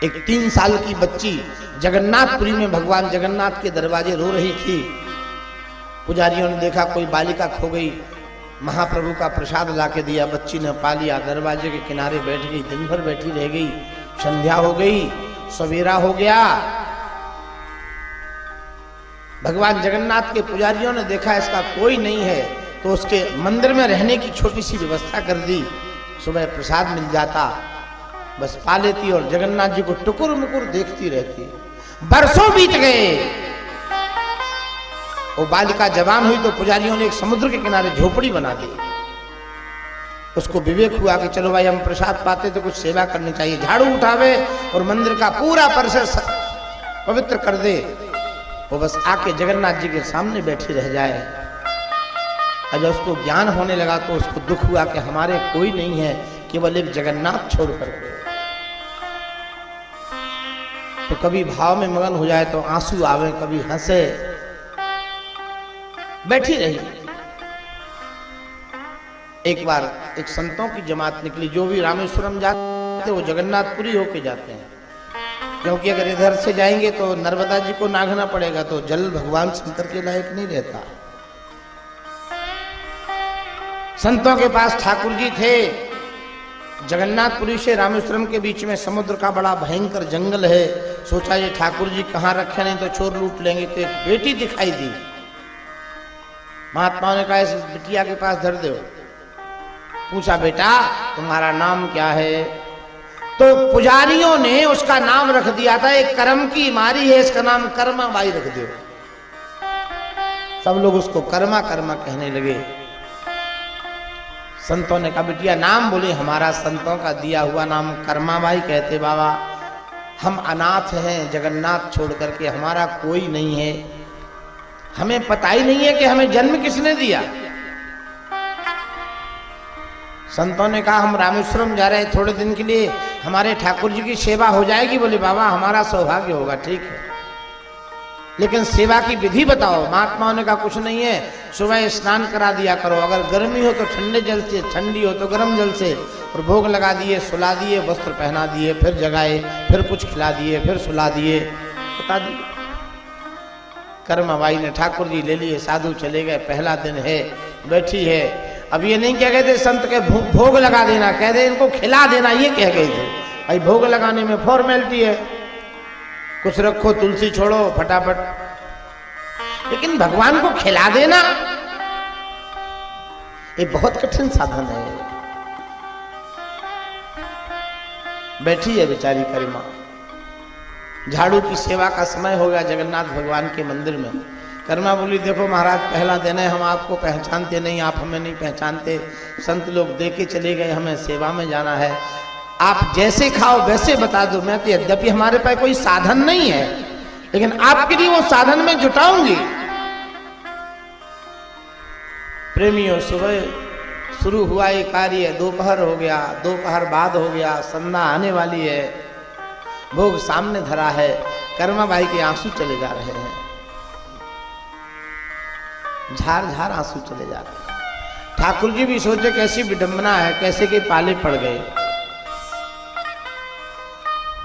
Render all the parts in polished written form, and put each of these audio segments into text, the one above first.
एक 3 साल की बच्ची जगन्नाथपुरी में भगवान जगन्नाथ के दरवाजे रो रही थी। पुजारियों ने देखा कोई बालिका खो गई, महाप्रभु का प्रसाद लाके दिया, बच्ची ने पा लिया, दरवाजे के किनारे बैठ गई, दिन भर बैठी रह गई। संध्या हो गई, सवेरा हो गया। भगवान जगन्नाथ के पुजारियों ने देखा इसका कोई नहीं है, तो उसके मंदिर में रहने की छोटी सी व्यवस्था कर दी। सुबह प्रसाद मिल जाता, बस पा लेती और जगन्नाथ जी को टुकुर मुकुर देखती रहती। बरसों बीत गए। वो बालिका जवान हुई तो पुजारियों ने एक समुद्र के किनारे झोपड़ी बना दी। उसको विवेक हुआ कि चलो भाई हम प्रसाद पाते तो कुछ सेवा करनी चाहिए, झाड़ू उठावे और मंदिर का पूरा परिसर पवित्र कर दे। वो बस आके जगन्नाथ जी के सामने बैठी रह जाए। और जब उसको ज्ञान होने लगा तो उसको दुख हुआ कि हमारे कोई नहीं है, केवल एक जगन्नाथ छोड़ करके। तो कभी भाव में मगन हो जाए तो आंसू आवे, कभी हंसे, बैठी रही। एक बार एक संतों की जमात निकली। जो भी रामेश्वरम जाते हैं वो जगन्नाथपुरी होके जाते हैं, क्योंकि अगर इधर से जाएंगे तो नर्मदा जी को नागना पड़ेगा, तो जल भगवान शंकर के लायक नहीं रहता। संतों के पास ठाकुर जी थे। जगन्नाथपुरी से रामेश्वरम के बीच में समुद्र का बड़ा भयंकर जंगल है। सोचा ये ठाकुर जी कहाँ रखे, नहीं तो चोर लूट लेंगे। तो एक बेटी दिखाई दी। महात्मा ने कहा इस बिटिया के पास धर दो। पूछा बेटा तुम्हारा नाम क्या है? तो पुजारियों ने उसका नाम रख दिया था, एक कर्म की मारी है, इसका नाम कर्मा बाई रख दो। सब लोग उसको कर्मा कर्मा कहने लगे। संतों ने कहा बिटिया नाम बोले। हमारा संतों का दिया हुआ नाम कर्मा बाई कहते बाबा। हम अनाथ हैं, जगन्नाथ छोड़ करके हमारा कोई नहीं है, हमें पता ही नहीं है कि हमें जन्म किसने दिया। संतों ने कहा हम रामेश्वरम जा रहे हैं थोड़े दिन के लिए, हमारे ठाकुर जी की सेवा हो जाएगी। बोले बाबा हमारा सौभाग्य होगा। ठीक है, लेकिन सेवा की विधि बताओ। महात्माओं ने कहा कुछ नहीं है, सुबह स्नान करा दिया करो, अगर गर्मी हो तो ठंडे जल से, ठंडी हो तो गर्म जल से, और भोग लगा दिए, सुला दिए, वस्त्र पहना दिए, फिर जगाए, फिर कुछ खिला दिए, फिर सुला दिए, बता दिए। कर्माबाई ने ठाकुर जी ले लिए, साधु चले गए। पहला दिन है, बैठी है। अब ये नहीं कह गए थे संत के भोग लगा देना, कह दे इनको खिला देना, ये कह गए थे। भाई भोग लगाने में फॉर्मेलिटी है, कुछ रखो, तुलसी छोड़ो फटाफट, लेकिन भगवान को खिला देना ये बहुत कठिन साधन है। बैठी है बेचारी करीमा। झाड़ू की सेवा का समय हो गया जगन्नाथ भगवान के मंदिर में। कर्मा बोली देखो महाराज पहला दिन है, हम आपको पहचानते नहीं, आप हमें नहीं पहचानते, संत लोग दे के चले गए, हमें सेवा में जाना है, आप जैसे खाओ वैसे बता दो। मैं तो यद्यपि हमारे पास कोई साधन नहीं है, लेकिन आपके लिए वो साधन में जुटाऊंगी। प्रेमियों सुबह शुरू हुआ ये कार्य, दोपहर हो गया, दोपहर बाद हो गया, संध्या आने वाली है, भोग सामने धरा है। कर्मा भाई के आंसू चले जा रहे हैं, झार झार आंसू चले जा रहे हैं। ठाकुर जी भी सोचे कैसी विडंबना है, कैसे के पाले पड़ गए।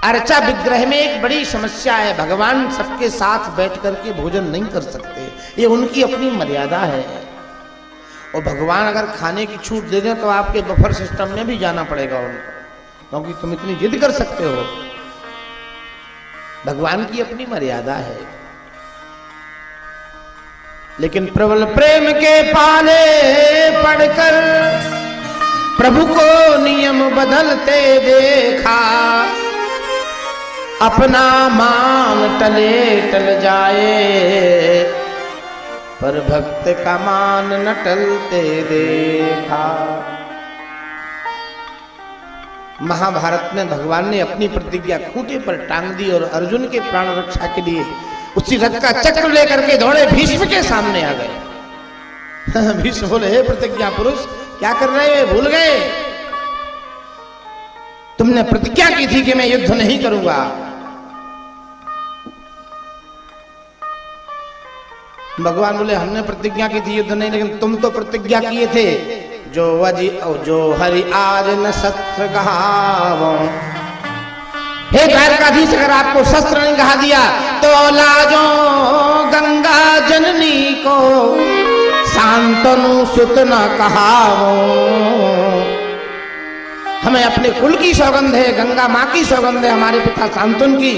अर्चा विग्रह में एक बड़ी समस्या है, भगवान सबके साथ बैठ करके भोजन नहीं कर सकते, ये उनकी अपनी मर्यादा है। और भगवान अगर खाने की छूट दे दें तो आपके बफर सिस्टम में भी जाना पड़ेगा उनको, क्योंकि तुम इतनी जिद कर सकते हो। भगवान की अपनी मर्यादा है। लेकिन प्रबल प्रेम के पाले पड़कर प्रभु को नियम बदलते देखा, अपना मान टले टल जाए, पर भक्त का मान न टलते देखा। महाभारत में भगवान ने अपनी प्रतिज्ञा खूंटे पर टांग दी और अर्जुन के प्राण रक्षा के लिए उसी रथ का चक्र लेकर के दौड़े, भीष्म के सामने आ गए। भीष्म बोले हे प्रतिज्ञा पुरुष क्या कर रहे हो, भूल गए? तुमने प्रतिज्ञा की थी कि मैं युद्ध नहीं करूंगा। भगवान बोले हमने प्रतिज्ञा की थी युद्ध नहीं, लेकिन तुम तो प्रतिज्ञा किए थे, जो हरि आज न सत्र कहावो, हे द्वारका द्वारकाधीश अगर आपको शस्त्र नहीं कहा दिया तो लाजो गंगा जननी को शांतनु सुत न कहावो। हमें अपने कुल की सौगंध है, गंगा माँ की सौगंध है, हमारे पिता शांतनु की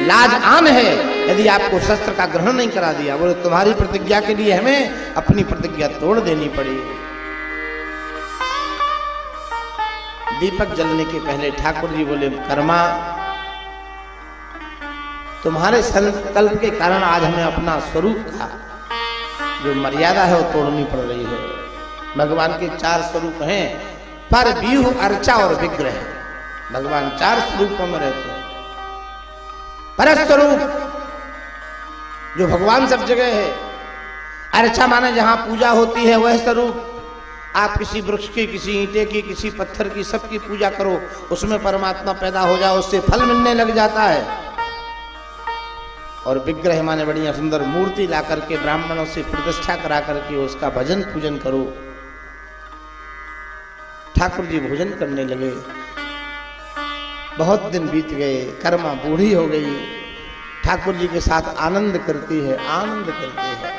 लाज आन है यदि आपको शस्त्र का ग्रहण नहीं करा दिया। बोले तुम्हारी प्रतिज्ञा के लिए हमें अपनी प्रतिज्ञा तोड़ देनी पड़ी। दीपक जलने के पहले ठाकुर जी बोले कर्मा तुम्हारे संकल्प के कारण आज हमें अपना स्वरूप का जो मर्यादा है वो तोड़नी पड़ रही है। भगवान के 4 स्वरूप हैं, पर व्यूह, अर्चा और विग्रह। भगवान 4 स्वरूपों में रहते हैं। पर स्वरूप जो भगवान सब जगह है, अर्चा माने जहां पूजा होती है वह स्वरूप। आप किसी वृक्ष की, किसी ईंटे की, किसी पत्थर की, सबकी पूजा करो, उसमें परमात्मा पैदा हो जाए, उससे फल मिलने लग जाता है। और विग्रह माने बढ़िया सुंदर मूर्ति ला करके ब्राह्मणों से प्रतिष्ठा करा करके उसका भजन पूजन करो। ठाकुर जी भोजन करने लगे। बहुत दिन बीत गए, कर्मा बूढ़ी हो गई, ठाकुर जी के साथ आनंद करती है, आनंद करती है।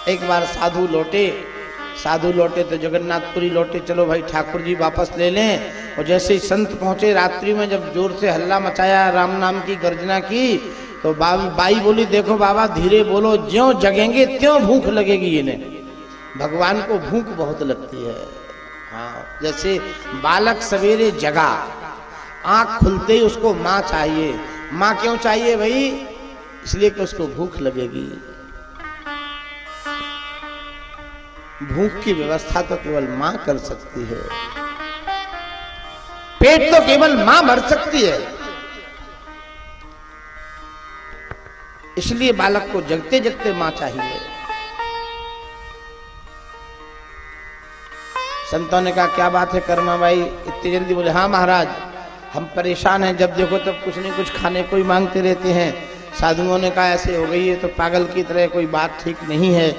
एक बार साधु लौटे तो जगन्नाथपुरी लौटे, चलो भाई ठाकुर जी वापस ले लें। और जैसे ही संत पहुंचे रात्रि में जब जोर से हल्ला मचाया, राम नाम की गर्जना की, तो बाई बोली देखो बाबा धीरे बोलो, ज्यों जगेंगे त्यों भूख लगेगी इन्हें। भगवान को भूख बहुत लगती है। हाँ, जैसे बालक सवेरे जगा, आंख खुलते ही उसको माँ चाहिए। माँ क्यों चाहिए भाई? इसलिए कि उसको भूख लगेगी। भूख की व्यवस्था तो केवल मां कर सकती है, पेट तो केवल मां भर सकती है। इसलिए बालक को जगते जगते मां चाहिए। संतों ने कहा क्या बात है कर्मा भाई इतनी जल्दी? बोले हाँ महाराज हम परेशान हैं, जब देखो तब कुछ नहीं कुछ खाने को ही मांगते रहते हैं। साधुओं ने कहा ऐसे हो गई है तो पागल की तरह, कोई बात ठीक नहीं है।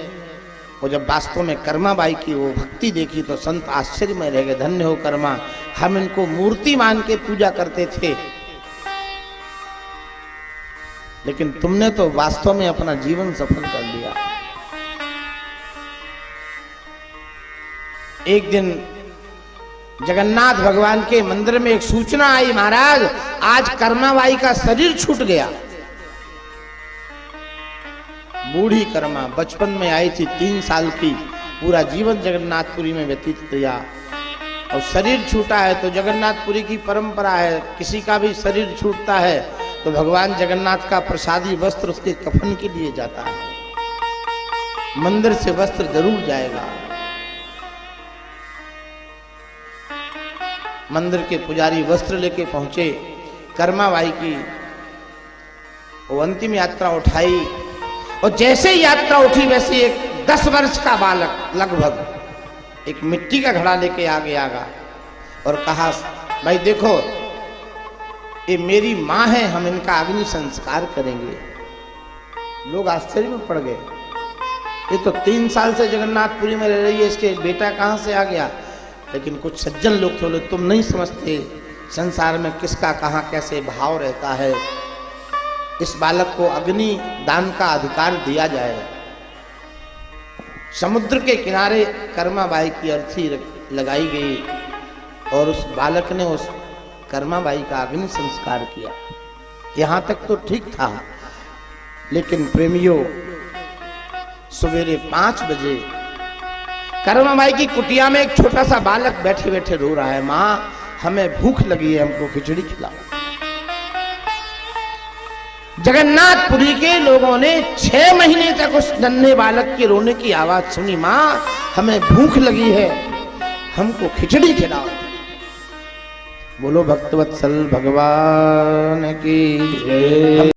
और जब वास्तव में कर्मा बाई की वो भक्ति देखी तो संत आश्चर्य में रह गए, धन्य हो कर्मा, हम इनको मूर्ति मान के पूजा करते थे, लेकिन तुमने तो वास्तव में अपना जीवन सफल कर लिया। एक दिन जगन्नाथ भगवान के मंदिर में एक सूचना आई, महाराज आज कर्मा बाई का शरीर छूट गया। बूढ़ी कर्मा बचपन में आई थी, 3 साल की, पूरा जीवन जगन्नाथपुरी में व्यतीत किया और शरीर छूटा है। तो जगन्नाथपुरी की परंपरा है, किसी का भी शरीर छूटता है तो भगवान जगन्नाथ का प्रसादी वस्त्र उसके कफन के लिए जाता है। मंदिर से वस्त्र जरूर जाएगा। मंदिर के पुजारी वस्त्र लेके पहुंचे। कर्मा बाई की वो अंतिम यात्रा उठाई और जैसे ही यात्रा उठी वैसे एक 10 वर्ष का बालक लगभग एक मिट्टी का घड़ा लेके आगे आगा और कहा भाई देखो ये मेरी माँ है, हम इनका अग्नि संस्कार करेंगे। लोग आश्चर्य में पड़ गए, ये तो 3 साल से जगन्नाथपुरी में रह रही है, इसके बेटा कहाँ से आ गया? लेकिन कुछ सज्जन लोग थे, बोले तुम नहीं समझते संसार में किसका कहाँ कैसे भाव रहता है। इस बालक को अग्नि दान का अधिकार दिया जाए। समुद्र के किनारे कर्मा बाई की अर्थी लगाई गई और उस बालक ने उस कर्मा बाई का अग्नि संस्कार किया। यहां तक तो ठीक था, लेकिन प्रेमियों सवेरे 5 बजे कर्मा बाई की कुटिया में एक छोटा सा बालक बैठे बैठे रो रहा है, माँ हमें भूख लगी है, हमको खिचड़ी खिलाओ। जगन्नाथपुरी के लोगों ने 6 महीने तक उस नन्हे बालक के रोने की आवाज सुनी, माँ हमें भूख लगी है, हमको खिचड़ी खिलाओ। बोलो भक्तवत्सल भगवान की जय।